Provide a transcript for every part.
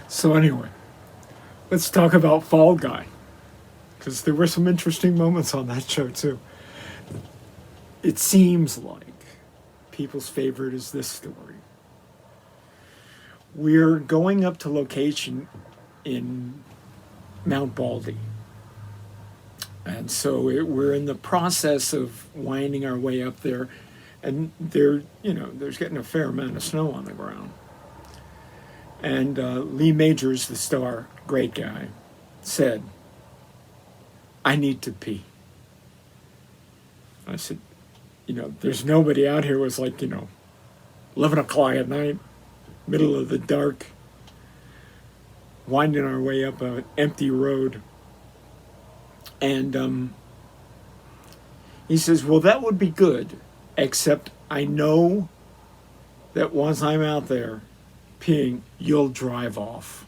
So anyway, let's talk about Fall Guy, because there were some interesting moments on that show too. It seems like people's favorite is this story. We're going up to location in Mount Baldy. And so we're in the process of winding our way up there. And there's getting a fair amount of snow on the ground. And Lee Majors, the star, great guy, said, "I need to pee." I said, there's nobody out here. It was like, 11 o'clock at night, middle of the dark, winding our way up an empty road. And he says, "Well, that would be good, except I know that once I'm out there peeing, you'll drive off."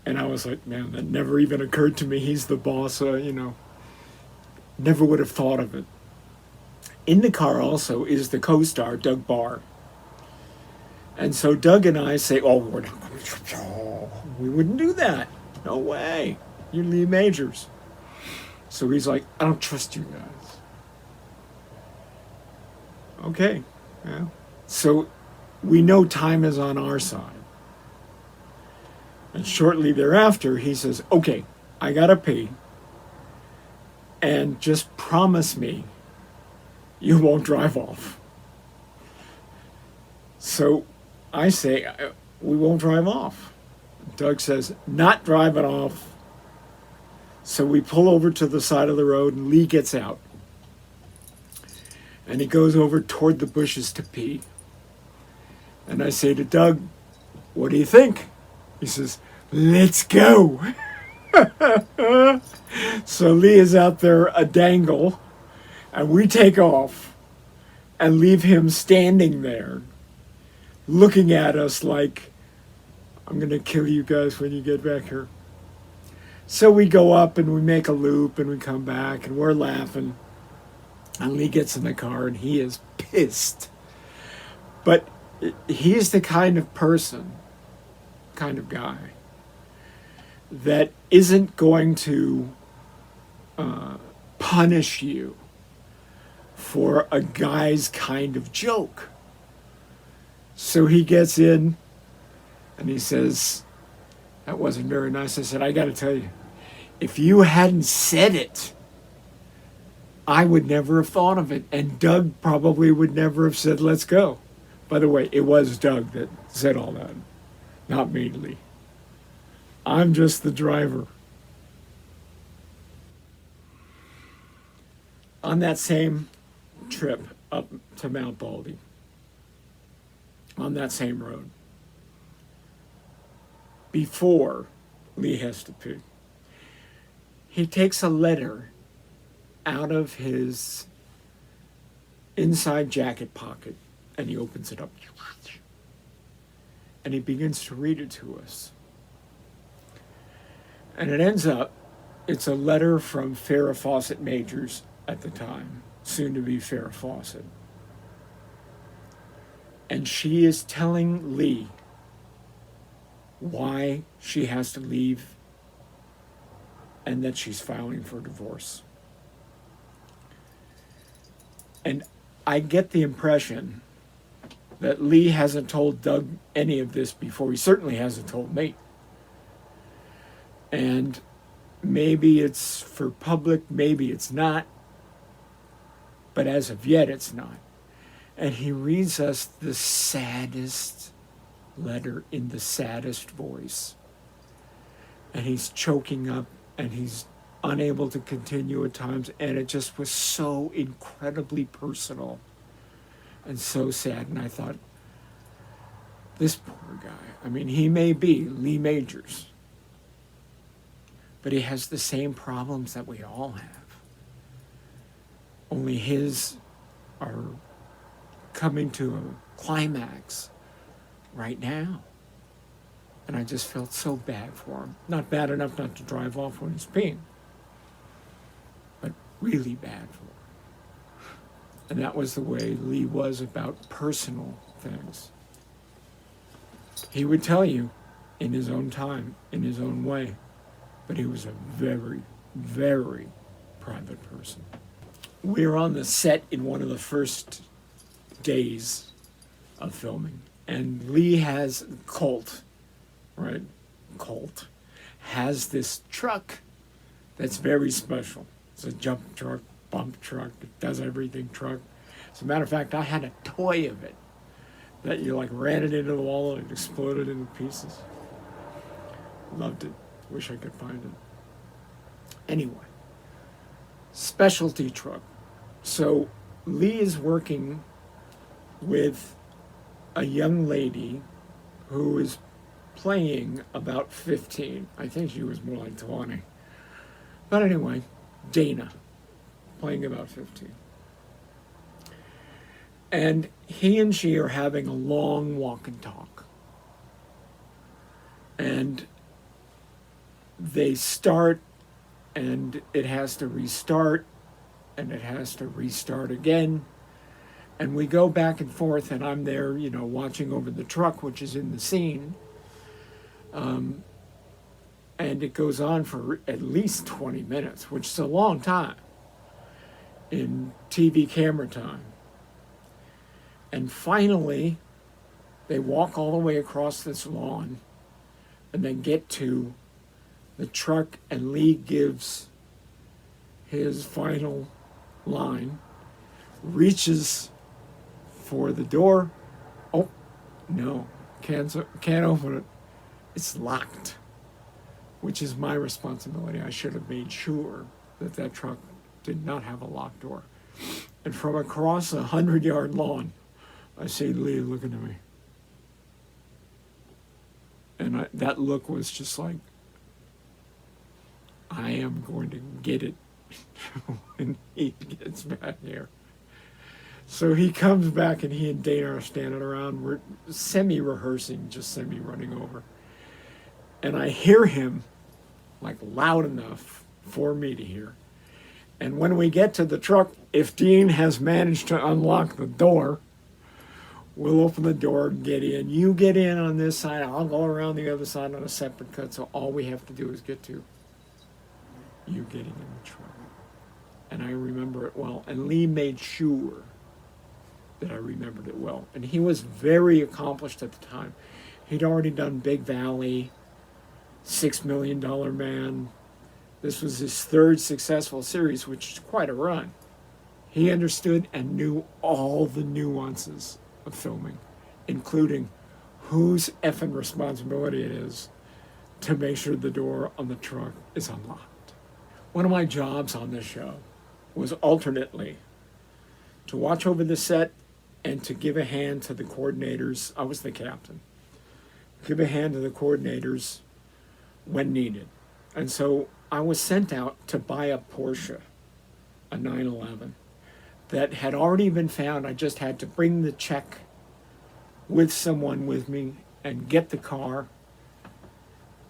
And I was like, man, that never even occurred to me. He's the boss, never would have thought of it. In the car also is the co-star, Doug Barr. And so Doug and I say, "Oh, we're not going to, we wouldn't do that. No way. You're Lee Majors." So he's like, "I don't trust you guys." Okay. Yeah. So we know time is on our side. And shortly thereafter, he says, "Okay, I gotta pee. And just promise me you won't drive off." So I say, "We won't drive off." Doug says, "Not driving off." So we pull over to the side of the road and Lee gets out. And he goes over toward the bushes to pee. And I say to Doug, "What do you think?" He says, "Let's go." So Lee is out there a dangle, and we take off and leave him standing there looking at us like, "I'm going to kill you guys when you get back here." So we go up and we make a loop and we come back and we're laughing. And Lee gets in the car and he is pissed. But he's the kind of person, kind of guy, that isn't going to punish you for a guy's kind of joke. So he gets in and he says, "That wasn't very nice." I said, "I got to tell you, if you hadn't said it, I would never have thought of it. And Doug probably would never have said, 'Let's go.'" By the way, it was Doug that said all that, not me, Lee. I'm just the driver. On that same trip up to Mount Baldy, on that same road, before Lee has to pee, he takes a letter out of his inside jacket pocket and he opens it up and he begins to read it to us. And it ends up, it's a letter from Farrah Fawcett Majors at the time, soon to be Farrah Fawcett. And she is telling Lee why she has to leave and that she's filing for divorce. And I get the impression that Lee hasn't told Doug any of this before. He certainly hasn't told me. And maybe it's for public, maybe it's not. But as of yet, it's not. And he reads us the saddest letter in the saddest voice. And he's choking up and he's unable to continue at times. And it just was so incredibly personal and so sad. And I thought, this poor guy, I mean, he may be Lee Majors, but he has the same problems that we all have. Only his are coming to a climax right now. And I just felt so bad for him. Not bad enough not to drive off when he's peeing, but really bad for him. And that was the way Lee was about personal things. He would tell you in his own time, in his own way, but he was a very, very private person. We were on the set in one of the first days of filming, and Lee has Colt, right? Colt has this truck that's very special. It's a jump truck, bump truck, it does everything truck. As a matter of fact, I had a toy of it that you like ran it into the wall and it exploded into pieces. Loved it. Wish I could find it. Anyway, specialty truck. So Lee is working with a young lady who is playing about 15. I think she was more like 20. But anyway, Dana, playing about 15. And he and she are having a long walk and talk. And they start, and it has to restart, and it has to restart again. And we go back and forth, and I'm there, watching over the truck, which is in the scene. And it goes on for at least 20 minutes, which is a long time in TV camera time. And finally, they walk all the way across this lawn, and they get to the truck, and Lee gives his final line, reaches for the door. Oh, no, can't open it. It's locked, which is my responsibility. I should have made sure that truck did not have a locked door. And from across a 100-yard lawn, I see Lee looking at me. And that look was just like, I am going to get it when he gets back here. So he comes back, and he and Dana are standing around. We're semi-rehearsing, just semi-running over. And I hear him, like, loud enough for me to hear. And when we get to the truck, if Dean has managed to unlock the door, we'll open the door and get in. You get in on this side, I'll go around the other side on a separate cut, so all we have to do is get to you getting in the truck. And I remember it well. And Lee made sure that I remembered it well. And he was very accomplished at the time. He'd already done Big Valley, $6 Million Man. This was his third successful series, which is quite a run. He understood and knew all the nuances of filming, including whose effing responsibility it is to make sure the door on the truck is unlocked. One of my jobs on this show was alternately to watch over the set and to give a hand to the coordinators. I was the captain. Give a hand to the coordinators when needed. And so I was sent out to buy a Porsche, a 911, that had already been found. I just had to bring the check with someone with me and get the car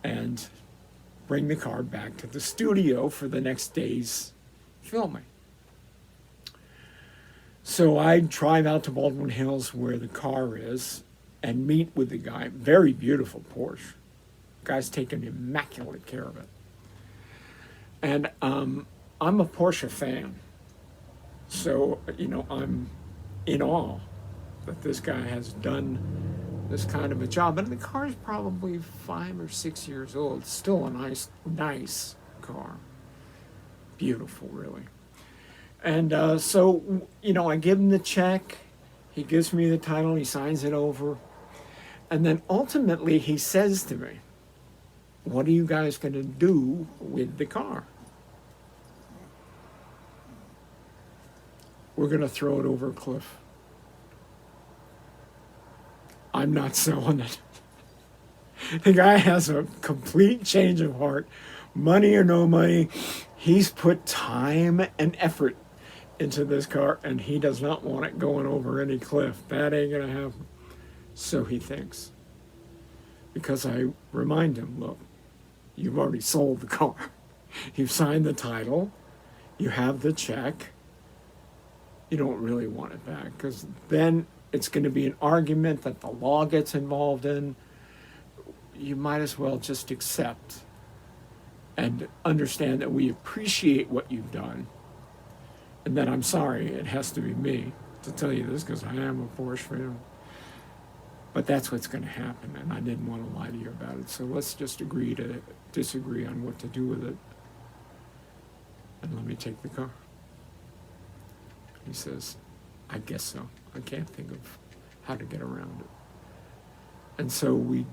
and bring the car back to the studio for the next day's filming. So I'd drive out to Baldwin Hills where the car is and meet with the guy. Very beautiful Porsche. Guy's taking immaculate care of it. And I'm a Porsche fan. So, I'm in awe that this guy has done this kind of a job. And the car's probably 5 or 6 years old. Still a nice car. Beautiful, really. And so, I give him the check. He gives me the title. He signs it over. And then ultimately he says to me, what are you guys going to do with the car? We're going to throw it over a cliff. I'm not selling it. The guy has a complete change of heart. Money or no money, he's put time and effort into this car, and he does not want it going over any cliff. That ain't going to happen. So he thinks. Because I remind him, look, you've already sold the car. You've signed the title. You have the check. You don't really want it back, because then it's going to be an argument that the law gets involved in. you might as well just accept and understand that we appreciate what you've done. And then I'm sorry, it has to be me to tell you this because I am a Porsche fan. But that's what's going to happen, and I didn't want to lie to you about it. So let's just agree to disagree on what to do with it. And let me take the car. He says, I guess so. I can't think of how to get around it. And so we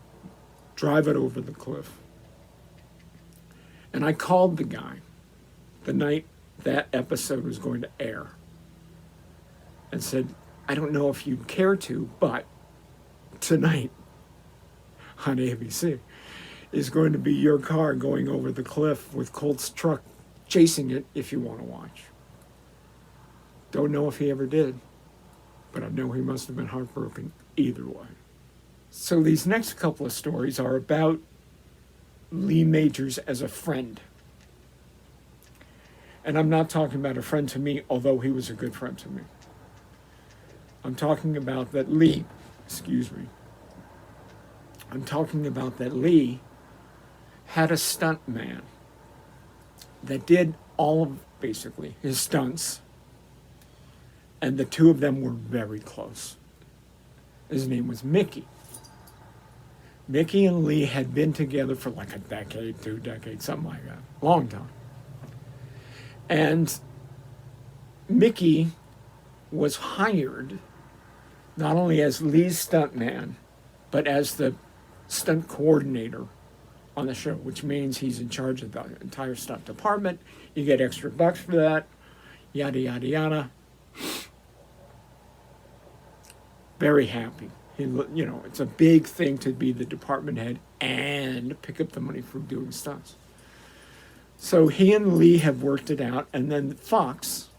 drive it over the cliff. And I called the guy the night that episode was going to air and said, I don't know if you'd care to, but tonight on ABC is going to be your car going over the cliff with Colt's truck chasing it if you want to watch. Don't know if he ever did, but I know he must have been heartbroken either way. So these next couple of stories are about Lee Majors as a friend. And I'm not talking about a friend to me, although he was a good friend to me. I'm talking about that Lee, I'm talking about that Lee had a stunt man that did all of, basically, his stunts. And the two of them were very close. His name was Mickey. Mickey and Lee had been together for like a decade, 2 decades, something like that. Long time. And Mickey was hired not only as Lee's stuntman, but as the stunt coordinator on the show, which means he's in charge of the entire stunt department. You get extra bucks for that, yada, yada, yada. Very happy. It's a big thing to be the department head and pick up the money for doing stunts. So he and Lee have worked it out, and then Fox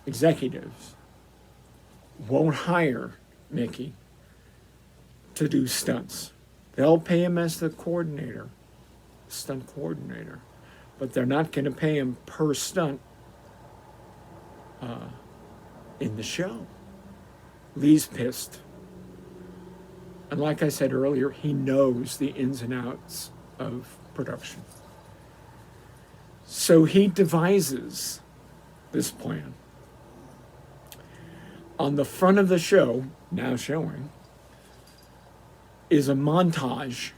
executives won't hire Mickey to do stunts. They'll pay him as the coordinator, stunt coordinator, but they're not going to pay him per stunt in the show. Lee's pissed. And like I said earlier, he knows the ins and outs of production. So he devises this plan. On the front of the show, now showing, is a montage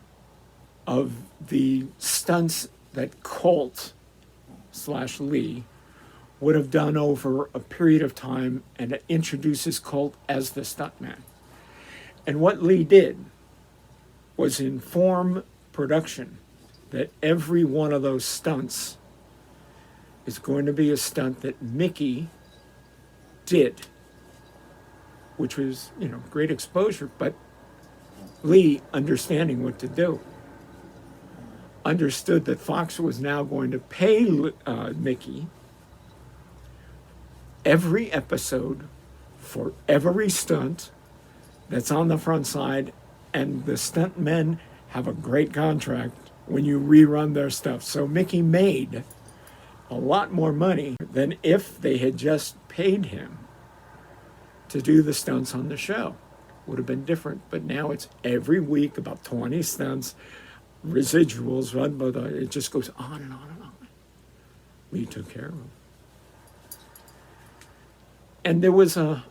of the stunts that Colt / Lee would have done over a period of time, and it introduces Colt as the stuntman. And what Lee did was inform production that every one of those stunts is going to be a stunt that Mickey did, which was, great exposure, but Lee, understanding what to do, understood that Fox was now going to pay Mickey every episode for every stunt that's on the front side, and the stunt men have a great contract when you rerun their stuff. So Mickey made a lot more money than if they had just paid him to do the stunts on the show. Would have been different, but now it's every week about 20 stunts, residuals, it just goes on and on and on. Lee took care of them. And there was a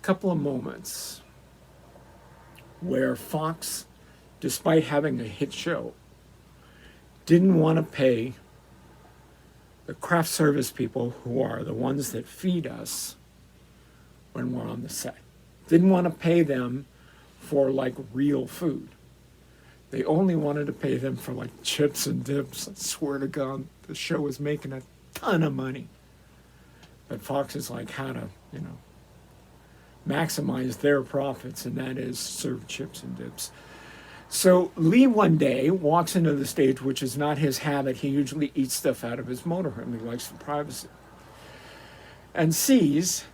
couple of moments where Fox, despite having a hit show, didn't want to pay the craft service people, who are the ones that feed us when we're on the set. Didn't want to pay them for like real food. They only wanted to pay them for like chips and dips. I swear to God, the show was making a ton of money. But Fox is like how to, maximize their profits, and that is serve chips and dips. So Lee one day walks into the stage, which is not his habit. He usually eats stuff out of his motorhome. He likes the privacy. And sees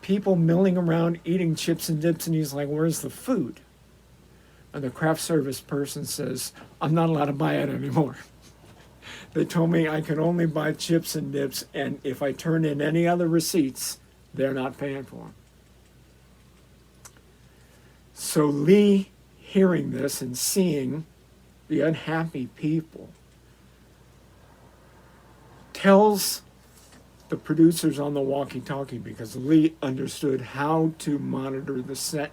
people milling around eating chips and dips, and he's like, where's the food? And the craft service person says, I'm not allowed to buy it anymore. They told me I could only buy chips and dips, and if I turn in any other receipts, they're not paying for them. So Lee hearing this and seeing the unhappy people, tells the producers on the walkie-talkie, because Lee understood how to monitor the set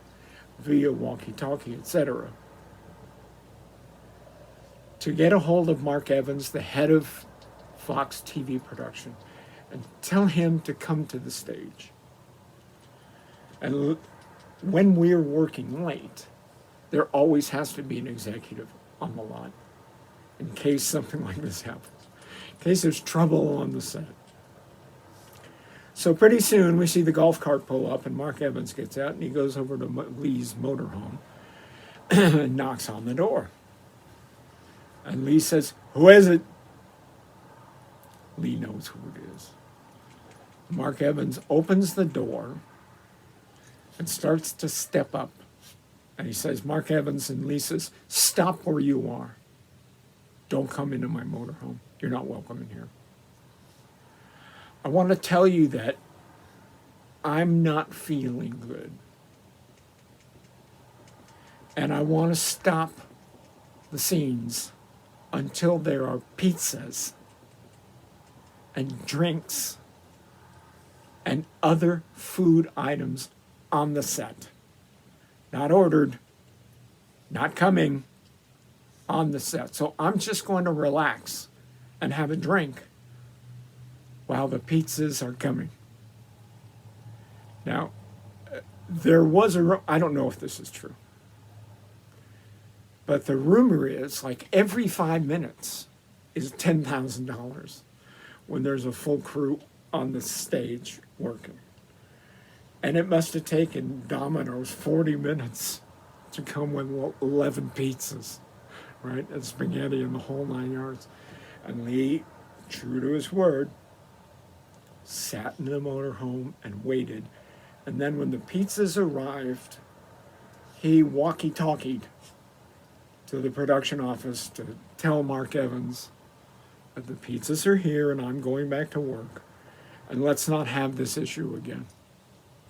via walkie-talkie, etc., to get a hold of Mark Evans, the head of Fox TV production, and tell him to come to the stage. And when we're working late, there always has to be an executive on the lot in case something like this happens, in case there's trouble on the set. So pretty soon we see the golf cart pull up and Mark Evans gets out and he goes over to Lee's motorhome and knocks on the door. And Lee says, "Who is it?" Lee knows who it is. Mark Evans opens the door and starts to step up. And he says, Mark Evans, and Lee says, "Stop where you are. Don't come into my motorhome. You're not welcome in here. I want to tell you that I'm not feeling good. And I want to stop the scenes until there are pizzas and drinks and other food items on the set. Not ordered, not coming, on the set. So I'm just going to relax and have a drink while the pizzas are coming." Now, there was I don't know if this is true, but the rumor is like every 5 minutes is $10,000 when there's a full crew on the stage working. And it must have taken Domino's 40 minutes to come with 11 pizzas, right? And spaghetti and the whole 9 yards. And Lee, true to his word, sat in the motorhome and waited. And then when the pizzas arrived, he walkie-talkied to the production office to tell Mark Evans that the pizzas are here and I'm going back to work. And let's not have this issue again,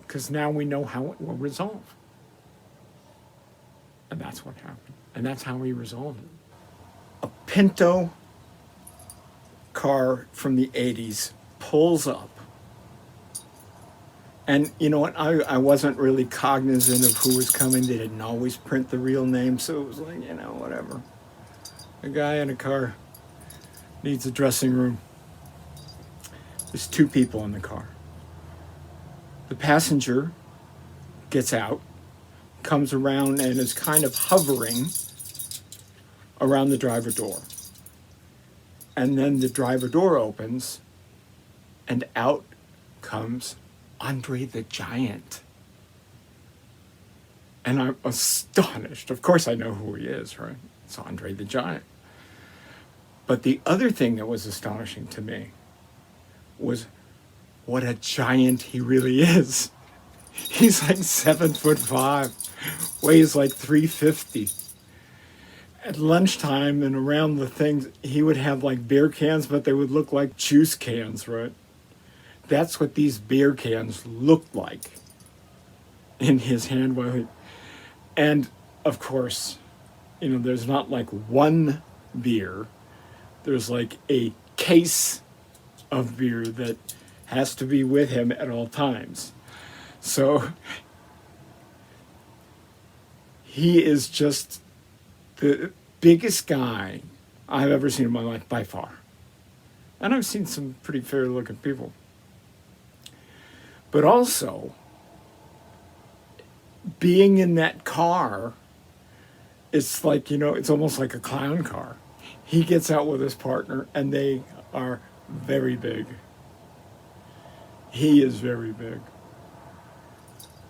because now we know how it will resolve. And that's what happened. And that's how he resolved it. A Pinto car from the 80s pulls up. And you know what? I wasn't really cognizant of who was coming. They didn't always print the real name, so it was like, whatever. A guy in a car needs a dressing room. There's 2 people in the car. The passenger gets out, comes around, and is kind of hovering around the driver door. And then the driver door opens, and out comes Andre the Giant. And I'm astonished. Of course I know who he is, right? It's Andre the Giant. But the other thing that was astonishing to me was what a giant he really is. He's like 7'5", weighs like 350. At lunchtime and around the things, he would have like beer cans, but they would look like juice cans, right? That's what these beer cans looked like in his hand. And of course, there's not like one beer. There's like a case of beer that has to be with him at all times. So he is just the biggest guy I've ever seen in my life by far. And I've seen some pretty fair looking people. But also, being in that car, it's like, it's almost like a clown car. He gets out with his partner and they are very big. He is very big.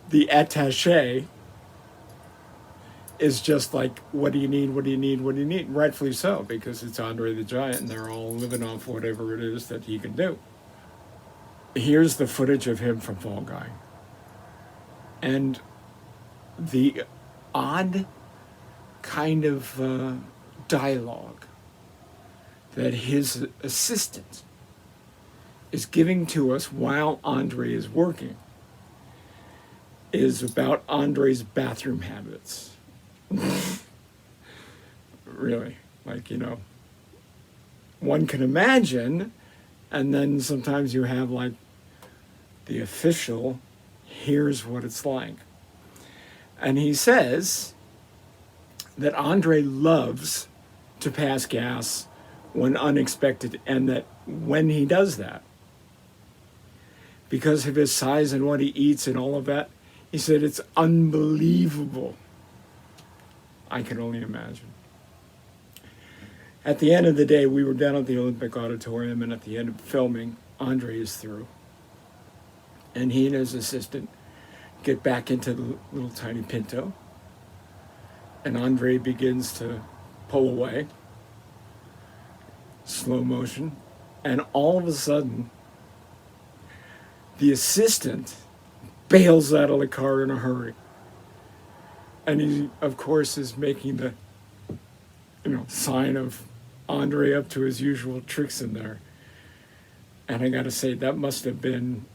The attaché is just like, what do you need, what do you need, what do you need? Rightfully so, because it's Andre the Giant and they're all living off whatever it is that he can do. Here's the footage of him from Fall Guy. And the odd kind of dialogue that his assistant is giving to us while Andre is working is about Andre's bathroom habits. really. Like, one can imagine, and then sometimes you have like the official, here's what it's like. And he says that Andre loves to pass gas when unexpected, and that when he does that, because of his size and what he eats and all of that, he said it's unbelievable. I can only imagine. At the end of the day, we were down at the Olympic Auditorium, and at the end of filming, Andre is through. And he and his assistant get back into the little tiny Pinto, and Andre begins to pull away, slow motion, and all of a sudden, the assistant bails out of the car in a hurry. And he, of course, is making the sign of Andre up to his usual tricks in there. And I gotta say, that must have been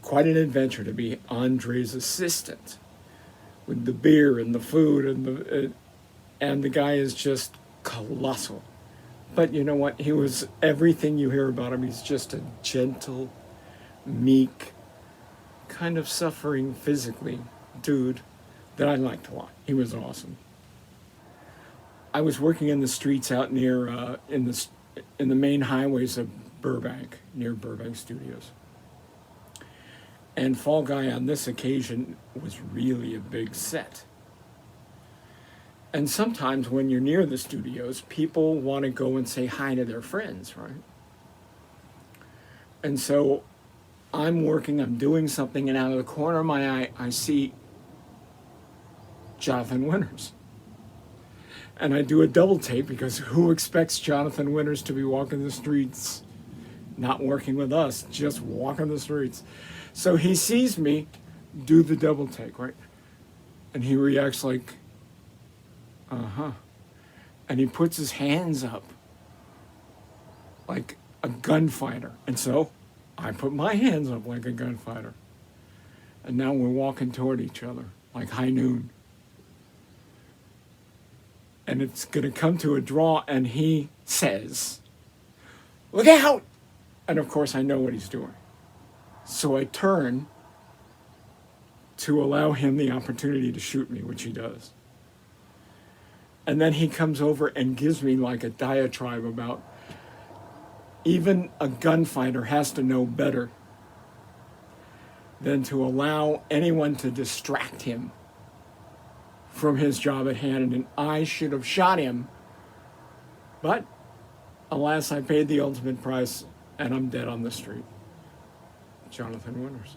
quite an adventure to be Andre's assistant, with the beer and the food and the guy is just colossal. But you know what? He was everything you hear about him. He's just a gentle, meek, kind of suffering physically dude that I liked a lot. He was awesome. I was working in the streets out near in the main highways of Burbank, near Burbank Studios. And Fall Guy on this occasion was really a big set. And sometimes when you're near the studios, people want to go and say hi to their friends, right? And so I'm doing something, and out of the corner of my eye, I see Jonathan Winters. And I do a double take, because who expects Jonathan Winters to be walking the streets, not working with us, just walking the streets? So he sees me do the double take, right? And he reacts like, uh-huh. And he puts his hands up like a gunfighter. And so I put my hands up like a gunfighter. And now we're walking toward each other like high noon. And it's going to come to a draw, and he says, "Look out!" And of course I know what he's doing. So I turn to allow him the opportunity to shoot me, which he does. And then he comes over and gives me like a diatribe about even a gunfighter has to know better than to allow anyone to distract him from his job at hand. And I should have shot him, but alas, I paid the ultimate price, and I'm dead on the street. Jonathan Winters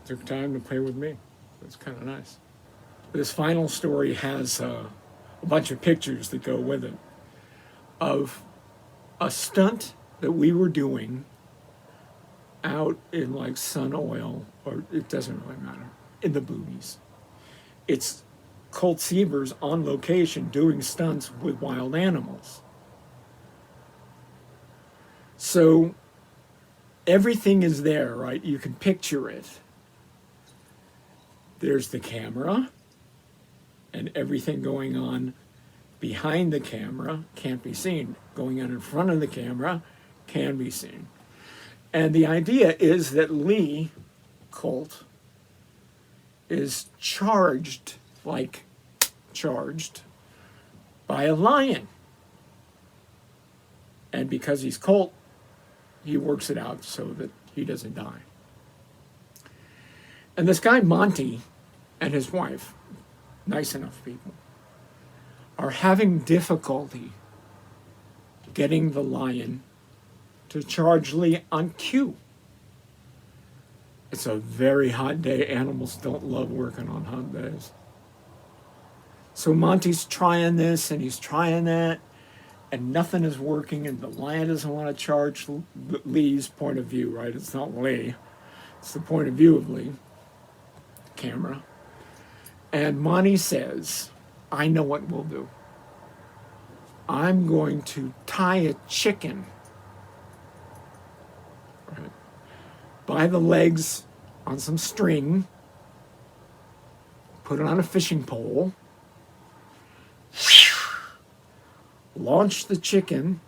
took time to play with me. It's kind of nice. This final story has a bunch of pictures that go with it of a stunt that we were doing out in like Sun Oil, or it doesn't really matter, in the boobies. It's Colt Sievers on location doing stunts with wild animals. So everything is there, right? You can picture it. There's the camera, and everything going on behind the camera can't be seen. Going on in front of the camera can be seen. And the idea is that Lee Colt is charged by a lion. And because he's Colt, he works it out so that he doesn't die. And this guy Monty and his wife, nice enough people, are having difficulty getting the lion to charge Lee on cue. It's a very hot day. Animals don't love working on hot days. So Monty's trying this and he's trying that, and nothing is working, and the lion doesn't want to charge Lee's point of view, right? It's not Lee. It's the point of view of Lee. Camera. And Monty says, "I know what we'll do. I'm going to tie a chicken, right, by the legs on some string, put it on a fishing pole, launch the chicken,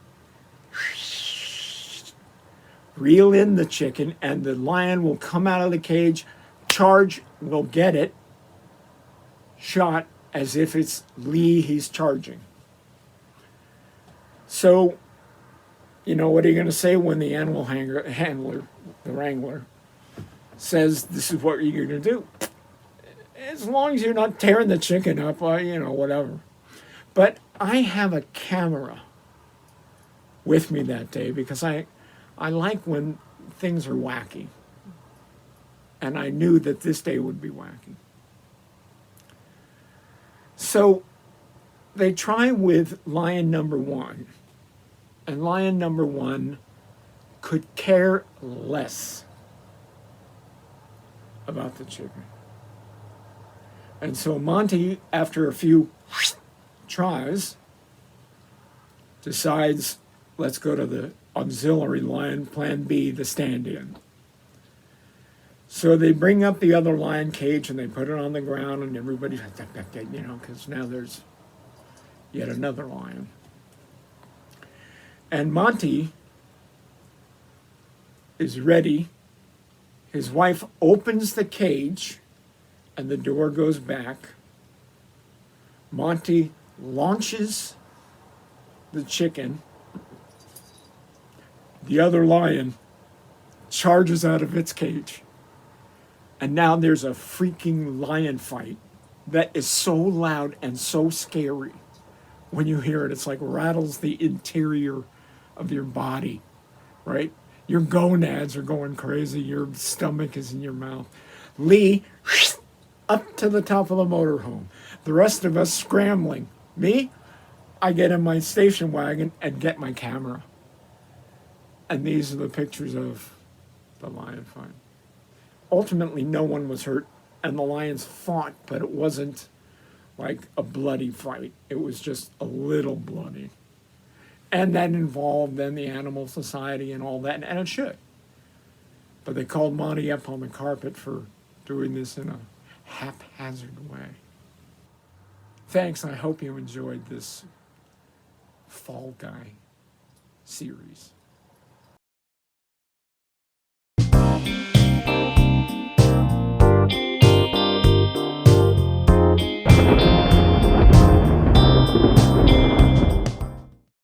reel in the chicken, and the lion will come out of the cage, charge, will get it, shot as if it's Lee he's charging. So, you know, what are you going to say when the animal handler, the wrangler, says this is what you're going to do? As long as you're not tearing the chicken up, you know, whatever. But I have a camera with me that day because I like when things are wacky. And I knew that this day would be wacky. So they try with lion number one. And lion number one could care less about the chicken. And so Monty, after a few tries, decides, let's go to the auxiliary lion, plan B, the stand-in. So they bring up the other lion cage and they put it on the ground, and everybody's, you know, because now there's yet another lion. And Monty is ready. His wife opens the cage and the door goes back. Monty launches the chicken. The other lion charges out of its cage. And now there's a freaking lion fight that is so loud and so scary. When you hear it, it's like rattles the interior of your body, right? Your gonads are going crazy. Your stomach is in your mouth. Lee, up to the top of the motorhome. The rest of us scrambling. Me, I get in my station wagon and get my camera. And these are the pictures of the lion fight. Ultimately, no one was hurt, and the lions fought, but it wasn't like a bloody fight. It was just a little bloody. And that involved then the Animal Society and all that, and it should. But they called Monty up on the carpet for doing this in a haphazard way. Thanks, I hope you enjoyed this Fall Guy series.